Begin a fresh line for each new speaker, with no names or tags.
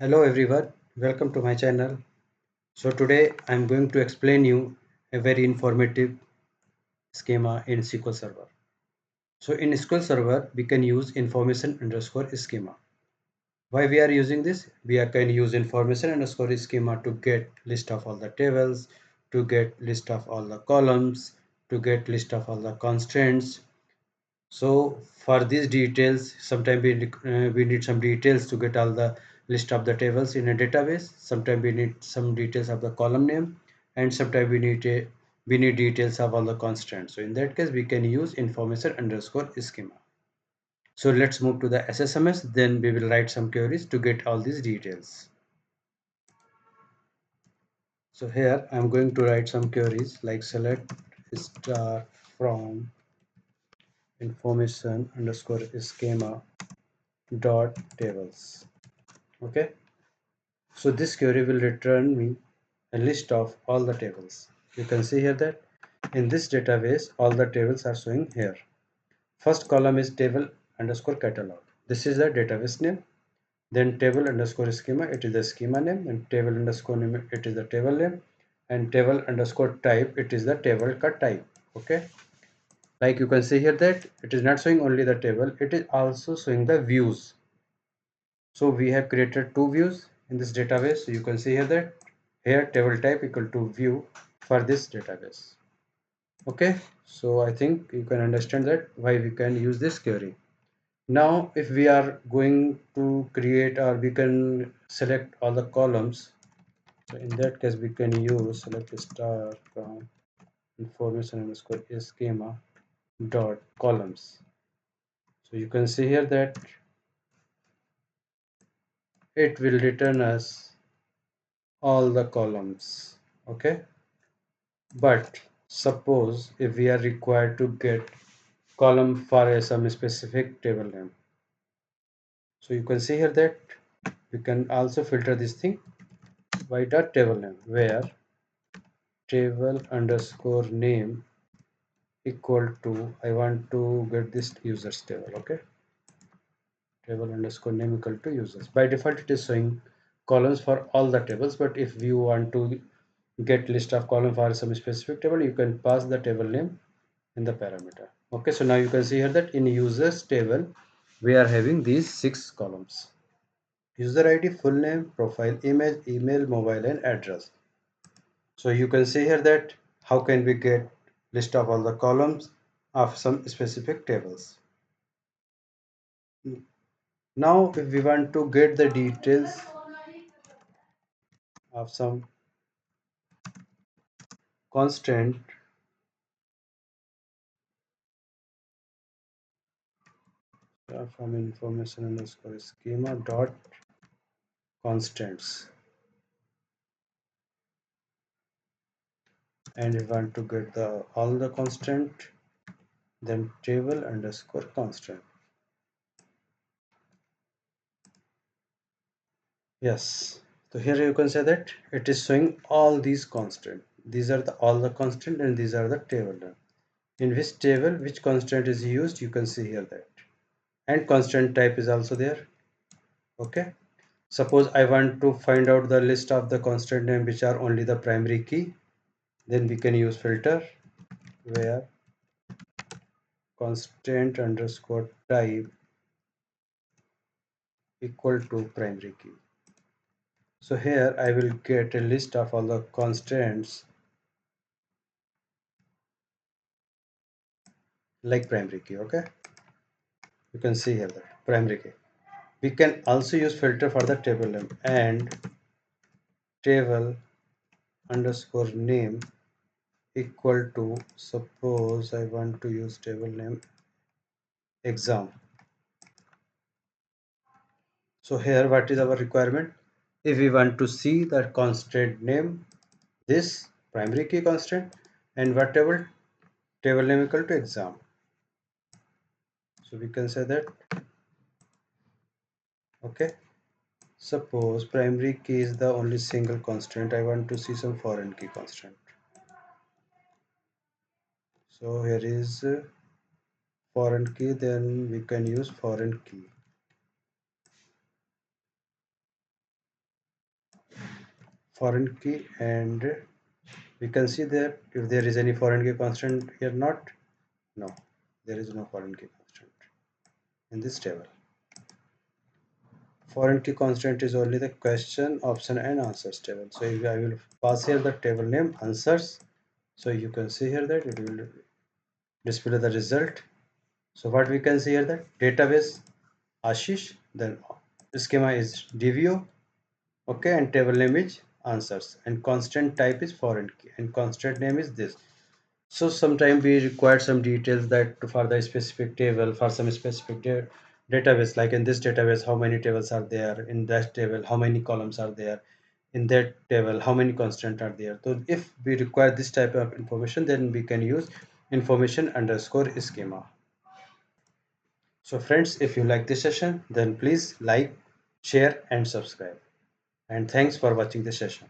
Hello everyone, welcome to my channel. So today I'm going to explain you a very informative schema in SQL Server. So in SQL Server we can use information underscore schema. Why we are using this? Can use information underscore schema to get list of all the tables, to get list of all the columns, to get list of all the constraints. So for these details, sometimes we need some details to get all the list of the tables in a database. Sometimes we need some details of the column name, and sometimes we need details of all the constraints. So in that case, we can use information underscore schema. So let's move to the SSMS. Then we will write some queries to get all these details. So here I'm going to write some queries like select star from information underscore schema dot tables. Okay, so this query will return me a list of all the tables. You can see here that in this database all the tables are showing here. First column is table underscore catalog. This is the database name. Then table underscore schema, it is the schema name, and table underscore name, it is the table name, and table underscore type, it is the table cut type. Okay, like you can see here that it is not showing only the table, it is also showing the views. So we have created two views in this database. So you can see here that here table type equal to view for this database. Okay, so I think you can understand that why we can use this query. Now if we are going to create, or we can select all the columns, so in that case we can use select star from information underscore schema dot columns. So you can see here that it will return us all the columns. Okay, but suppose if we are required to get column for some specific table name, so you can see here that we can also filter this thing by dot table name, where table underscore name equal to, I want to get this users table. Okay, table underscore name equal to users. By default it is showing columns for all the tables, but if you want to get list of column for some specific table, you can pass the table name in the parameter. Okay, so now you can see here that in users table we are having these 6 columns: user id, full name, profile image, email, mobile, and address. So you can see here that how can we get list of all the columns of some specific tables. Now if we want to get the details of some constant, from information underscore schema dot constants, and we want to get the all the constant, then table underscore constant. Yes, so here you can say that it is showing all these constant. These are the all the constant, and these are the table name. In which table which constant is used, you can see here that, and constant type is also there. Okay, suppose I want to find out the list of the constant name which are only the primary key, then we can use filter where constant underscore type equal to primary key. So here I will get a list of all the constants like primary key. Okay, you can see here that primary key. We can also use filter for the table name, and table underscore name equal to, suppose I want to use table name exam. So here what is our requirement? If we want to see the constant name, this primary key constant, and what table name equal to exam. So we can say that. Okay, suppose primary key is the only single constant, I want to see some foreign key constant. So here is foreign key, then we can use foreign key. foreign key, and we can see that if there is any foreign key constant here, not, no, there is no foreign key constant in this table. Foreign key constant is only the question, option and answers table. So if I will pass here the table name answers, so you can see here that it will display the result. So what we can see here, that database Ashish, then schema is DVO, okay, and table name is answers, and constant type is foreign key, and constant name is this. So sometimes we require some details that for the specific table, for some specific database, like in this database how many tables are there, in that table how many columns are there, in that table how many constants are there. So if we require this type of information, then we can use information underscore schema. So friends, if you like this session, then please like, share and subscribe, and thanks for watching this session.